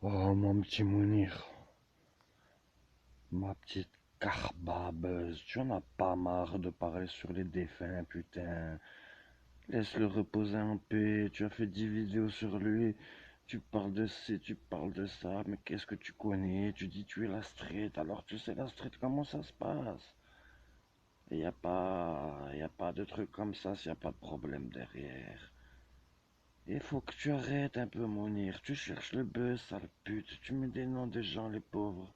Oh, mon petit Mounir, ma petite carbabeuse, tu en as pas marre de parler sur les défunts, putain. Laisse-le reposer en paix, tu as fait 10 vidéos sur lui, tu parles de ci, tu parles de ça, mais qu'est-ce que tu connais? Tu dis tu es la street, alors tu sais la street, comment ça se passe? Y a pas de truc comme ça s'il n'y a pas de problème derrière. Il faut que tu arrêtes un peu, Mounir, tu cherches le buzz, sale pute, tu mets des noms des gens, les pauvres.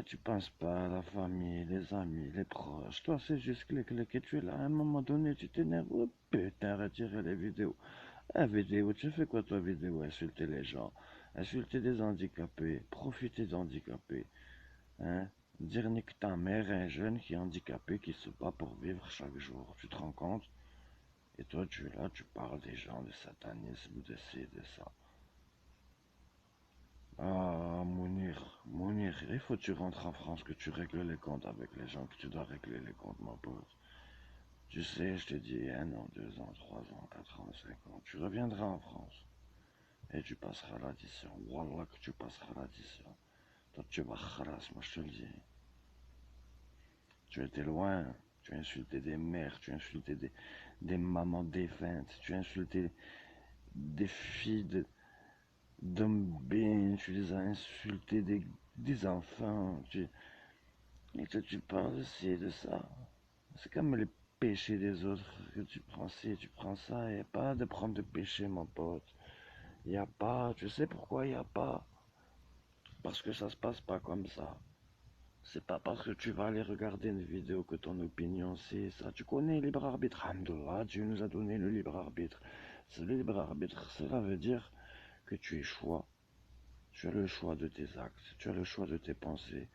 Tu penses pas à la famille, les amis, les proches. Toi, c'est juste clic, et tu es là. À un moment donné, tu t'énerves. Oh putain, retirer les vidéos. La vidéo, tu fais quoi, toi, vidéo? Insulter les gens, insulter des handicapés, profiter des handicapés. Hein? Dire nique ta mère à un jeune qui est handicapé, qui se bat pour vivre chaque jour. Tu te rends compte? Et toi, tu es là, tu parles des gens, de satanisme, de ci, de ça. Ah, Mounir, il faut que tu rentres en France, que tu règles les comptes avec les gens que tu dois régler les comptes, mon pote. Tu sais, je te dis 1 an, 2 ans, 3 ans, 4 ans, 5 ans, tu reviendras en France et tu passeras l'addition. Wallah que tu passeras l'addition. Toi, tu vas khalas, moi je te le dis. Tu étais loin, tu as insulté des mères, tu as insulté des mamans défuntes, tu as insulté des filles d'hommes bien, tu les as insultés des enfants. Et toi, tu parles de ci et de ça. C'est comme les péchés des autres que tu prends ci, tu prends ça. Il n'y a pas de prendre de péché, mon pote. Il n'y a pas. Tu sais pourquoi il n'y a pas? Parce que ça se passe pas comme ça. C'est pas parce que tu vas aller regarder une vidéo que ton opinion c'est ça. Tu connais le libre arbitre. Alhamdoulilah, Dieu nous a donné le libre arbitre. C'est le libre arbitre. Cela veut dire que tu es choix. Tu as le choix de tes actes. Tu as le choix de tes pensées.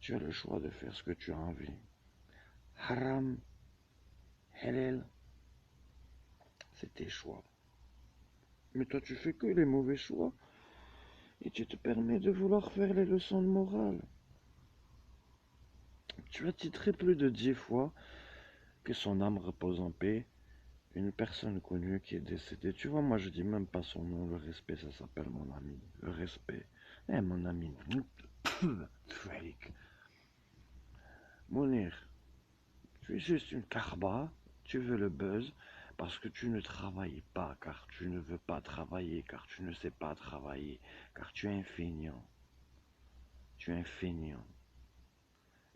Tu as le choix de faire ce que tu as envie. Haram, halal, c'est tes choix. Mais toi, tu fais que les mauvais choix et tu te permets de vouloir faire les leçons de morale. Tu as titré plus de 10 fois que son âme repose en paix, une personne connue qui est décédée. Tu vois, moi, je dis même pas son nom, le respect, ça s'appelle mon ami. Le respect. Eh, mon ami. Fake. Mounir, tu es juste une carba, tu veux le buzz parce que tu ne travailles pas, car tu ne veux pas travailler, car tu ne sais pas travailler, car tu es un feignant. Tu es un feignant.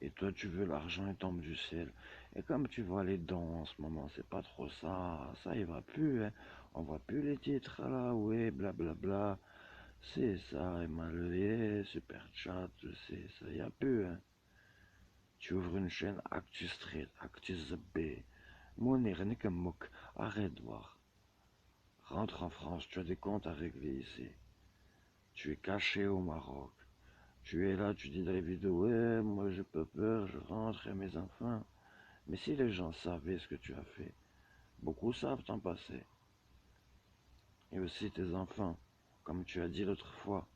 Et toi, tu veux l'argent et tombe du ciel. Et comme tu vois les dons en ce moment, c'est pas trop ça. Ça, il va plus, hein. On voit plus les titres là, ouais, blablabla. C'est ça, Emmanuel, super chat, c'est ça, il y a plus, hein. Tu ouvres une chaîne Actu Street, Actu ZB. Monir, Nikamok, arrête de voir. Rentre en France, tu as des comptes à régler ici. Tu es caché au Maroc. Tu es là, tu dis dans les vidéos, ouais, moi j'ai pas peur, je rentre et mes enfants. Mais si les gens savaient ce que tu as fait, beaucoup savent t'en passer. Et aussi tes enfants, comme tu as dit l'autre fois.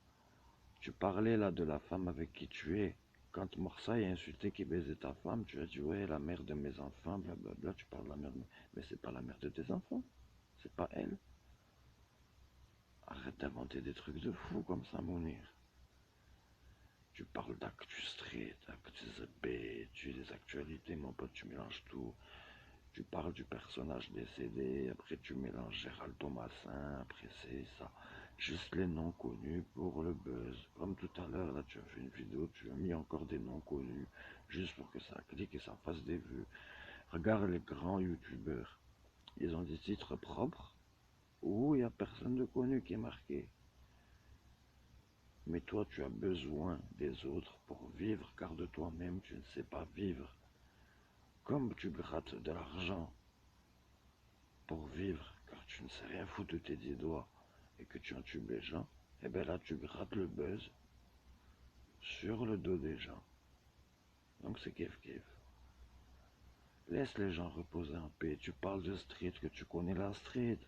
Tu parlais là de la femme avec qui tu es. Quand Morsa a insulté qui baisait ta femme, tu as dit ouais, la mère de mes enfants, blablabla, tu parles de la mère de... Mais c'est pas la mère de tes enfants, c'est pas elle. Arrête d'inventer des trucs de fou comme ça, Mounir. Tu parles d'Actu Street, Actu ZB, tu les actualités, mon pote, tu mélanges tout. Tu parles du personnage décédé, après tu mélanges Gérald Thomasin, après c'est ça. Juste les noms connus pour le buzz. Comme tout à l'heure, là tu as fait une vidéo, tu as mis encore des noms connus, juste pour que ça clique et ça fasse des vues. Regarde les grands youtubeurs. Ils ont des titres propres où il n'y a personne de connu qui est marqué. Mais toi tu as besoin des autres pour vivre car de toi-même tu ne sais pas vivre. Comme tu grattes de l'argent pour vivre, car tu ne sais rien foutre de tes 10 doigts et que tu entubes les gens, et bien là tu grattes le buzz sur le dos des gens. Donc c'est kiff kiff. Laisse les gens reposer en paix. Tu parles de street, que tu connais la street.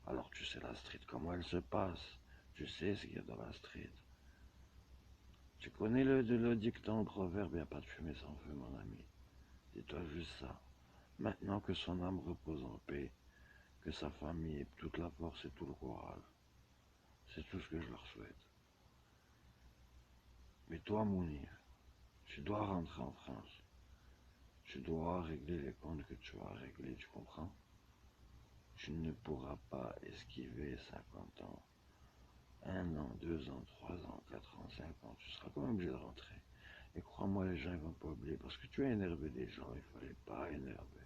Alors tu sais la street, comment elle se passe. Tu sais ce qu'il y a dans la street. Tu connais le dicton, le proverbe, il n'y a pas de fumée sans feu, mon ami. Dis-toi juste ça. Maintenant que son âme repose en paix, que sa famille ait toute la force et tout le courage. C'est tout ce que je leur souhaite. Mais toi, Mounir, tu dois rentrer en France. Tu dois régler les comptes que tu as réglés, tu comprends? Tu ne pourras pas esquiver 50 ans, 1 an, 2 ans, 3 ans, 4 ans, 5 ans. Tu seras quand même obligé de rentrer. Et crois-moi, les gens ne vont pas oublier. Parce que tu as énervé des gens, il ne fallait pas énerver.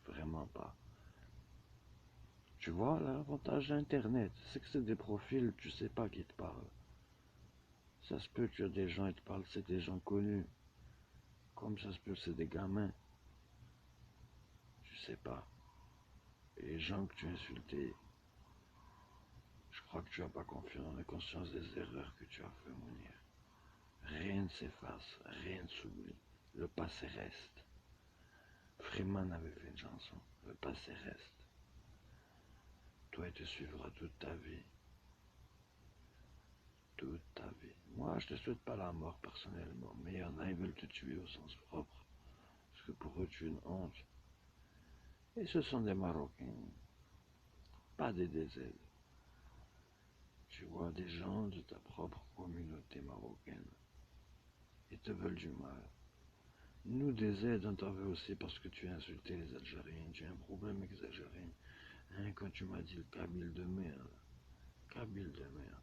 Vraiment pas. Tu vois, l'avantage d'Internet, c'est que c'est des profils, tu sais pas qui te parlent. Ça se peut, tu as des gens, ils te parlent, c'est des gens connus. Comme ça se peut, c'est des gamins. Tu sais pas. Et les gens que tu as insultés, je crois que tu n'as pas conscience des erreurs que tu as fait, Mounir. Rien ne s'efface, rien ne s'oublie. Le passé reste. Freeman avait fait une chanson. Le passé reste. Toi, il te suivra toute ta vie. Toute ta vie. Moi, je te souhaite pas la mort personnellement, mais il y en a, ils veulent te tuer au sens propre. Parce que pour eux, tu es une honte. Et ce sont des Marocains, pas des DZ. Tu vois, des gens de ta propre communauté marocaine. Ils te veulent du mal. Nous, des aides, on t'en veut aussi parce que tu as insulté les Algériens. Tu as un problème avec les Algériens. Hein, quand tu m'as dit le Kabyle de merde. Kabyle de merde.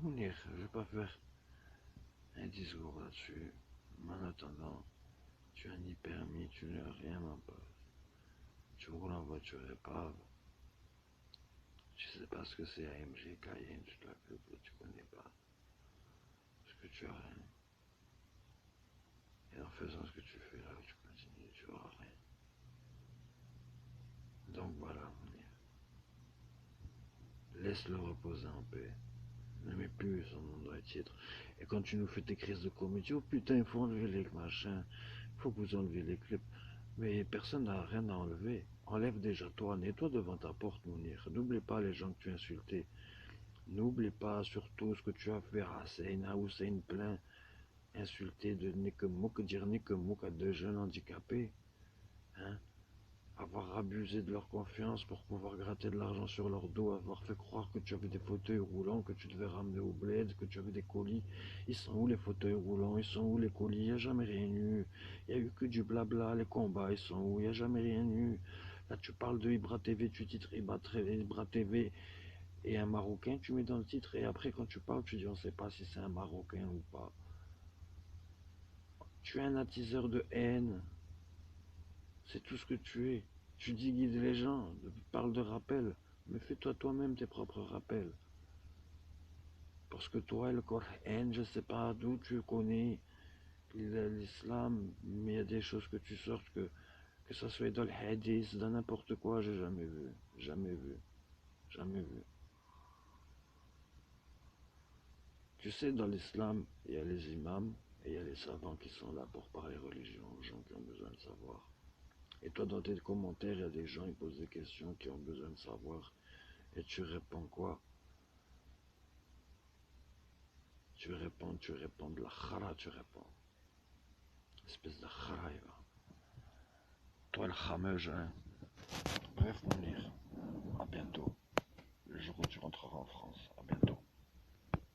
Mounir, je vais pas faire un discours là-dessus. Mais en attendant, tu as ni permis, tu n'as rien, ma pote. Tu roules en voiture épave. Tu sais pas ce que c'est AMG, Cayenne, tu connais pas. Parce que tu as rien. Et en faisant ce que tu fais là, tu continues, tu auras rien. Donc voilà, Mounir. Laisse-le reposer en paix. Ne mets plus son nom dans les titres. Et quand tu nous fais tes crises de comédie, oh putain, il faut enlever les machins, il faut que vous enlevez les clips. Mais personne n'a rien à enlever. Enlève déjà toi, nettoie devant ta porte, Mounir. N'oublie pas les gens que tu as insultés. N'oublie pas surtout ce que tu as fait à Seyna ou Hussein plein, insulter de Nekemouk, dire Nekemouk à 2 jeunes handicapés. Hein, avoir abusé de leur confiance pour pouvoir gratter de l'argent sur leur dos, avoir fait croire que tu avais des fauteuils roulants, que tu devais ramener au bled, que tu avais des colis. Ils sont où les fauteuils roulants? Ils sont où les colis? Il n'y a jamais rien eu. Il n'y a eu que du blabla, les combats, ils sont où? Il n'y a jamais rien eu. Là, tu parles de Ibra TV, tu titres Ibra TV et un Marocain, tu mets dans le titre, et après, quand tu parles, tu dis on ne sait pas si c'est un Marocain ou pas. Tu es un attiseur de haine. C'est tout ce que tu es. Tu dis guide les gens, parle de rappel, mais fais-toi toi-même tes propres rappels. Parce que toi, le Coran, je ne sais pas d'où tu connais l'islam, mais il y a des choses que tu sortes que ça soit dans le hadith, dans n'importe quoi, j'ai jamais vu. Jamais vu. Jamais vu. Tu sais, dans l'islam, il y a les imams et il y a les savants qui sont là pour parler religion aux gens qui ont besoin de savoir. Et toi, dans tes commentaires, il y a des gens qui posent des questions qui ont besoin de savoir. Et tu réponds quoi? Tu réponds de la khara, tu réponds. Espèce de kharaïva. Toi, le khamej, hein. Bref, Mounir, à bientôt. Le jour où tu rentreras en France, à bientôt.